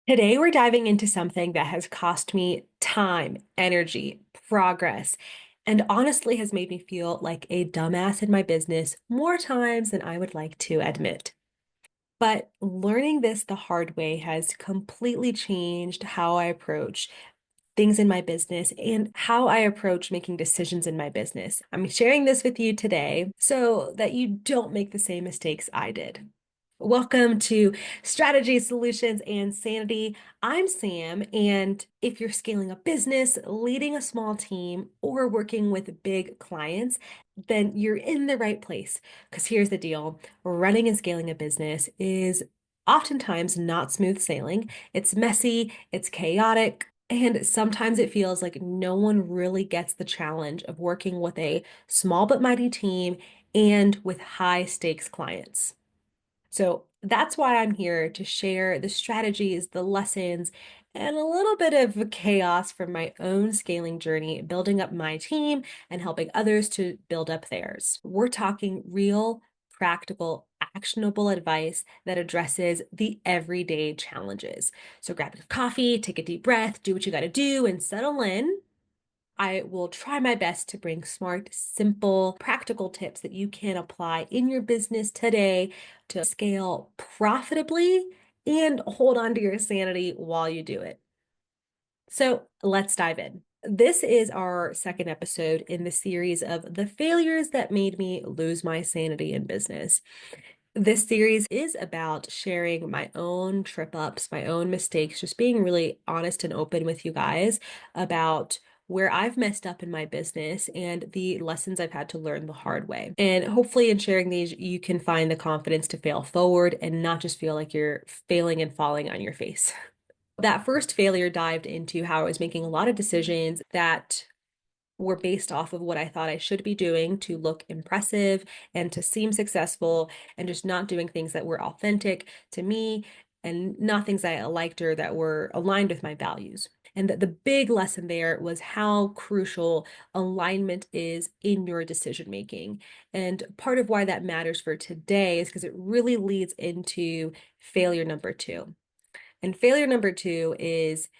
Today, we're diving into something that has cost me time, energy, progress, and honestly has made me feel like a dumbass in my business more times than I would like to admit. But learning this the hard way has completely changed how I approach things in my business and how I approach making decisions in my business. I'm sharing this with you today so that you don't make the same mistakes I did. Welcome to Strategy, Solutions, and Sanity. I'm Sam, and if you're scaling a business, leading a small team, or working with big clients, then you're in the right place. Because here's the deal, running and scaling a business is oftentimes not smooth sailing. It's messy, it's chaotic, and sometimes it feels like no one really gets the challenge of working with a small but mighty team and with high stakes clients. So that's why I'm here to share the strategies, the lessons, and a little bit of chaos from my own scaling journey, building up my team and helping others to build up theirs. We're talking real, practical, actionable advice that addresses the everyday challenges. So grab a coffee, take a deep breath, do what you got to do, and settle in. I will try my best to bring smart, simple, practical tips that you can apply in your business today to scale profitably and hold on to your sanity while you do it. So let's dive in. This is our second episode in the series of the failures that made me lose my sanity in business. This series is about sharing my own trip ups, my own mistakes, just being really honest and open with you guys about where I've messed up in my business and the lessons I've had to learn the hard way. And hopefully, in sharing these, you can find the confidence to fail forward and not just feel like you're failing and falling on your face. That first failure dived into how I was making a lot of decisions that were based off of what I thought I should be doing to look impressive and to seem successful, and just not doing things that were authentic to me and not things I liked or that were aligned with my values. And the big lesson there was how crucial alignment is in your decision making. And part of why that matters for today is because it really leads into failure number two. And failure number two is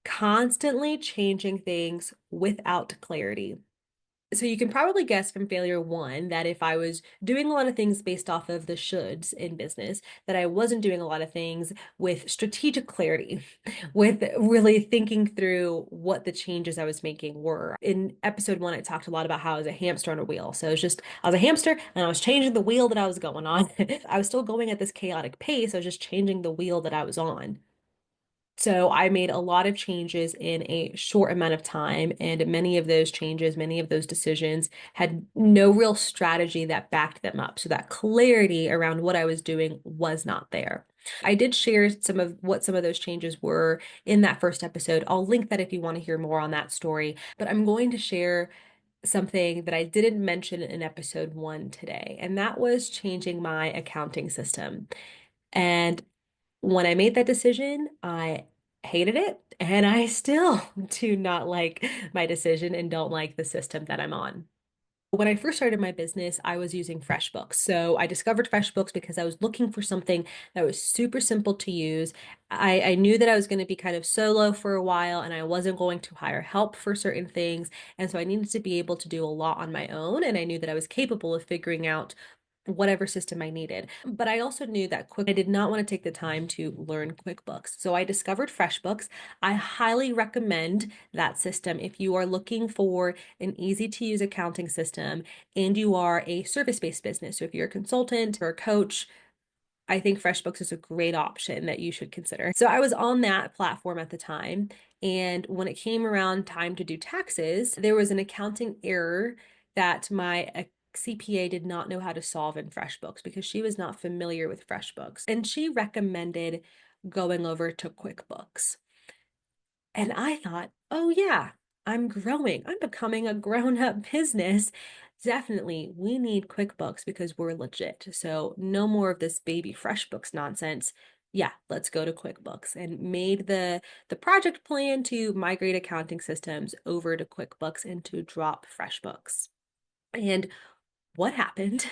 constantly changing things without clarity. So you can probably guess from failure one that if I was doing a lot of things based off of the shoulds in business, that I wasn't doing a lot of things with strategic clarity, with really thinking through what the changes I was making were. In episode one, I talked a lot about how I was a hamster on a wheel. So it's just, I was a hamster and I was changing the wheel that I was going on. I was still going at this chaotic pace. I was just changing the wheel that I was on. So I made a lot of changes in a short amount of time, and many of those changes, many of those decisions had no real strategy that backed them up. So that clarity around what I was doing was not there. I did share some of what some of those changes were in that first episode. I'll link that if you want to hear more on that story, but I'm going to share something that I didn't mention in episode one today, and that was changing my accounting system. And when I made that decision, I hated it, and I still do not like my decision and don't like the system that I'm on. When I first started my business, I was using FreshBooks. So I discovered FreshBooks because I was looking for something that was super simple to use. I knew that I was going to be kind of solo for a while and I wasn't going to hire help for certain things. And so I needed to be able to do a lot on my own. And I knew that I was capable of figuring out whatever system I needed. But I also knew that I did not want to take the time to learn QuickBooks. So I discovered FreshBooks. I highly recommend that system if you are looking for an easy to use accounting system and you are a service-based business. So if you're a consultant or a coach, I think FreshBooks is a great option that you should consider. So I was on that platform at the time. And when it came around time to do taxes, there was an accounting error that my CPA did not know how to solve in FreshBooks because she was not familiar with FreshBooks. And she recommended going over to QuickBooks. And I thought, oh yeah, I'm growing. I'm becoming a grown-up business. Definitely, we need QuickBooks because we're legit. So no more of this baby FreshBooks nonsense. Yeah, let's go to QuickBooks and made the project plan to migrate accounting systems over to QuickBooks and to drop FreshBooks. And What happened?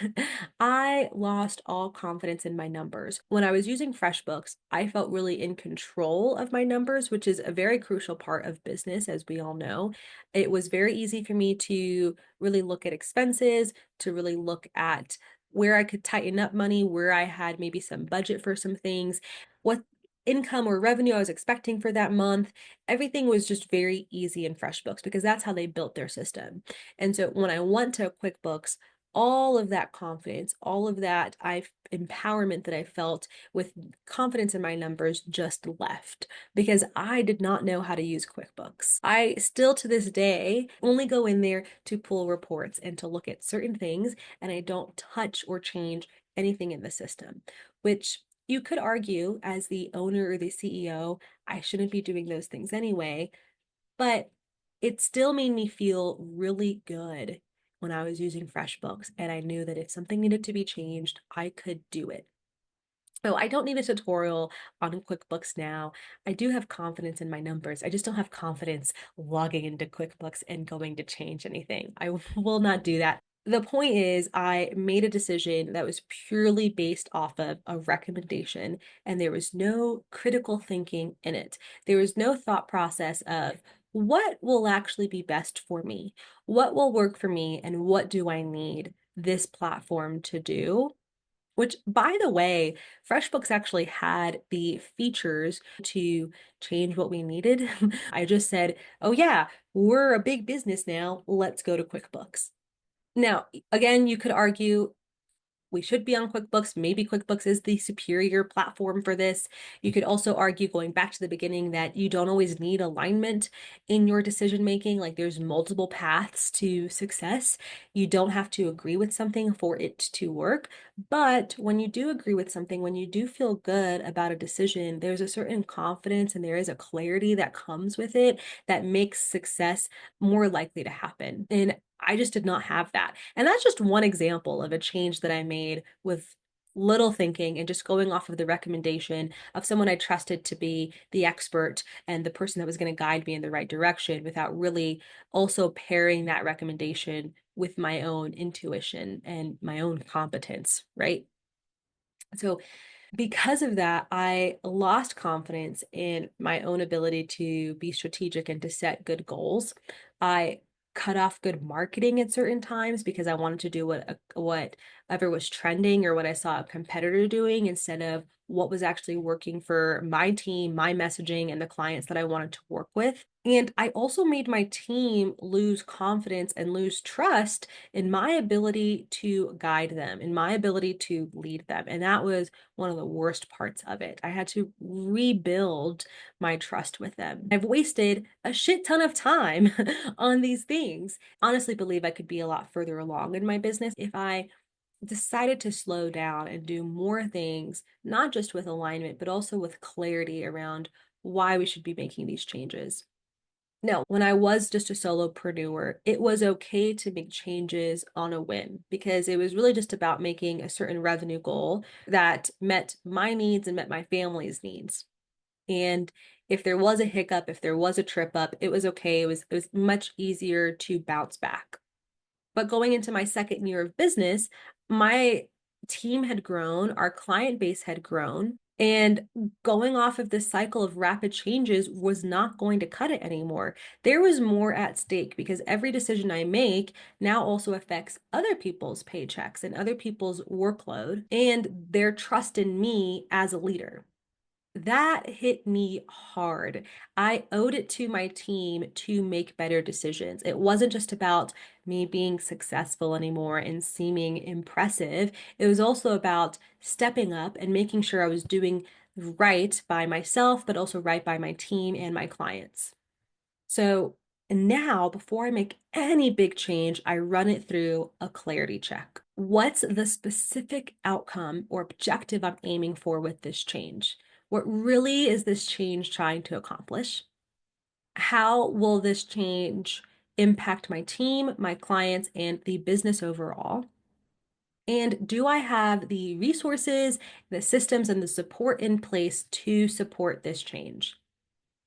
I lost all confidence in my numbers. When I was using FreshBooks, I felt really in control of my numbers, which is a very crucial part of business, as we all know. It was very easy for me to really look at expenses, to really look at where I could tighten up money, where I had maybe some budget for some things, what income or revenue I was expecting for that month. Everything was just very easy in FreshBooks because that's how they built their system. And so when I went to QuickBooks, all of that confidence, all of that empowerment that I felt with confidence in my numbers just left because I did not know how to use QuickBooks. I still to this day only go in there to pull reports and to look at certain things, and I don't touch or change anything in the system, which you could argue as the owner or the CEO, I shouldn't be doing those things anyway, but it still made me feel really good when I was using FreshBooks, and I knew that if something needed to be changed, I could do it. So I don't need a tutorial on QuickBooks now. I do have confidence in my numbers. I just don't have confidence logging into QuickBooks and going to change anything. I will not do that. The point is, I made a decision that was purely based off of a recommendation, and there was no critical thinking in it. There was no thought process of what will actually be best for me, what will work for me, and what do I need this platform to do? Which, by the way, FreshBooks actually had the features to change what we needed. I just said, oh, yeah, we're a big business now. Let's go to QuickBooks. Now, again, you could argue we should be on QuickBooks. Maybe QuickBooks is the superior platform for this. You could also argue, going back to the beginning, that you don't always need alignment in your decision making. Like there's multiple paths to success. You don't have to agree with something for it to work. But when you do agree with something, when you do feel good about a decision, there's a certain confidence and there is a clarity that comes with it that makes success more likely to happen. And I just did not have that. And that's just one example of a change that I made with little thinking and just going off of the recommendation of someone I trusted to be the expert and the person that was going to guide me in the right direction without really also pairing that recommendation with my own intuition and my own competence, right? So because of that, I lost confidence in my own ability to be strategic and to set good goals. I cut off good marketing at certain times because I wanted to do whatever was trending or what I saw a competitor doing instead of what was actually working for my team, my messaging, and the clients that I wanted to work with. And I also made my team lose confidence and lose trust in my ability to guide them, in my ability to lead them. And that was one of the worst parts of it. I had to rebuild my trust with them. I've wasted a shit ton of time on these things. Honestly, believe I could be a lot further along in my business if I decided to slow down and do more things, not just with alignment, but also with clarity around why we should be making these changes. No, when I was just a solopreneur, it was okay to make changes on a whim because it was really just about making a certain revenue goal that met my needs and met my family's needs. And if there was a hiccup, if there was a trip up, it was okay. It was much easier to bounce back. But going into my second year of business, my team had grown, our client base had grown, and going off of this cycle of rapid changes was not going to cut it anymore. There was more at stake because every decision I make now also affects other people's paychecks and other people's workload and their trust in me as a leader. That hit me hard. I owed it to my team to make better decisions. It wasn't just about me being successful anymore and seeming impressive. It was also about stepping up and making sure I was doing right by myself, but also right by my team and my clients. So now, before I make any big change, I run it through a clarity check. What's the specific outcome or objective I'm aiming for with this change? What really is this change trying to accomplish? How will this change impact my team, my clients, and the business overall? And do I have the resources, the systems, and the support in place to support this change?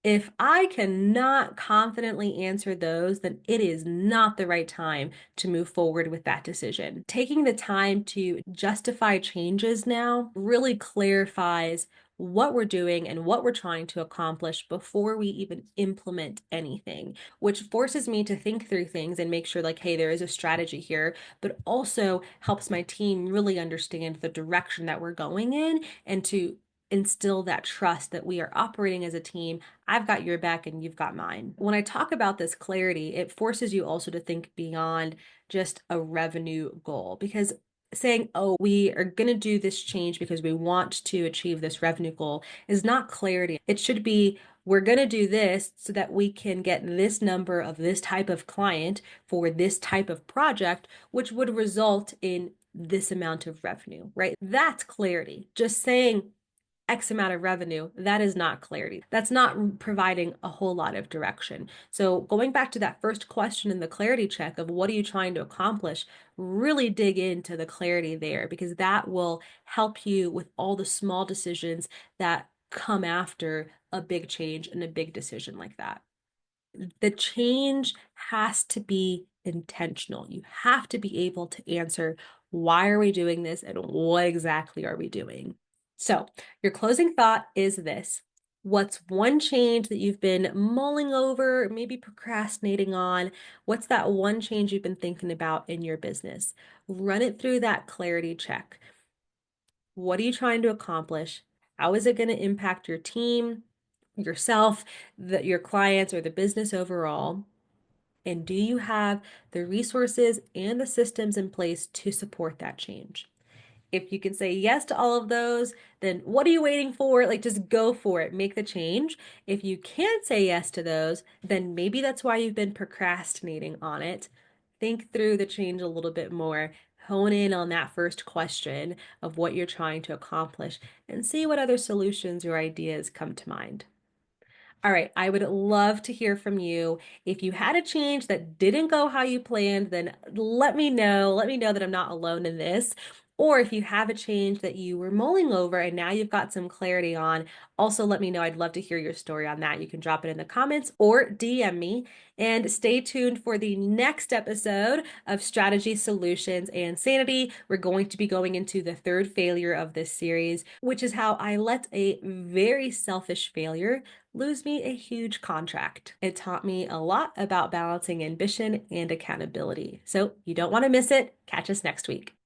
If I cannot confidently answer those, then it is not the right time to move forward with that decision. Taking the time to justify changes now really clarifies what we're doing and what we're trying to accomplish before we even implement anything, which forces me to think through things and make sure, like, hey, there is a strategy here, but also helps my team really understand the direction that we're going in and to instill that trust that we are operating as a team. I've got your back and you've got mine. When I talk about this clarity, it forces you also to think beyond just a revenue goal because saying, oh, we are going to do this change because we want to achieve this revenue goal is not clarity. It should be, we're going to do this so that we can get this number of this type of client for this type of project, which would result in this amount of revenue, right? That's clarity. Just saying, X amount of revenue, that is not clarity. That's not providing a whole lot of direction. So, going back to that first question in the clarity check of what are you trying to accomplish, really dig into the clarity there because that will help you with all the small decisions that come after a big change and a big decision like that. The change has to be intentional. You have to be able to answer, why are we doing this and what exactly are we doing? So, your closing thought is this. What's one change that you've been mulling over, maybe procrastinating on? What's that one change you've been thinking about in your business? Run it through that clarity check. What are you trying to accomplish? How is it going to impact your team, yourself, your clients, or the business overall? And do you have the resources and the systems in place to support that change? If you can say yes to all of those, then what are you waiting for? Like, just go for it, make the change. If you can't say yes to those, then maybe that's why you've been procrastinating on it. Think through the change a little bit more, hone in on that first question of what you're trying to accomplish, and see what other solutions or ideas come to mind. All right, I would love to hear from you. If you had a change that didn't go how you planned, then let me know. Let me know that I'm not alone in this. Or if you have a change that you were mulling over and now you've got some clarity on, also let me know. I'd love to hear your story on that. You can drop it in the comments or DM me. And stay tuned for the next episode of Strategy, Solutions, and Sanity. We're going to be going into the third failure of this series, which is how I let a very selfish failure lose me a huge contract. It taught me a lot about balancing ambition and accountability. So you don't want to miss it. Catch us next week.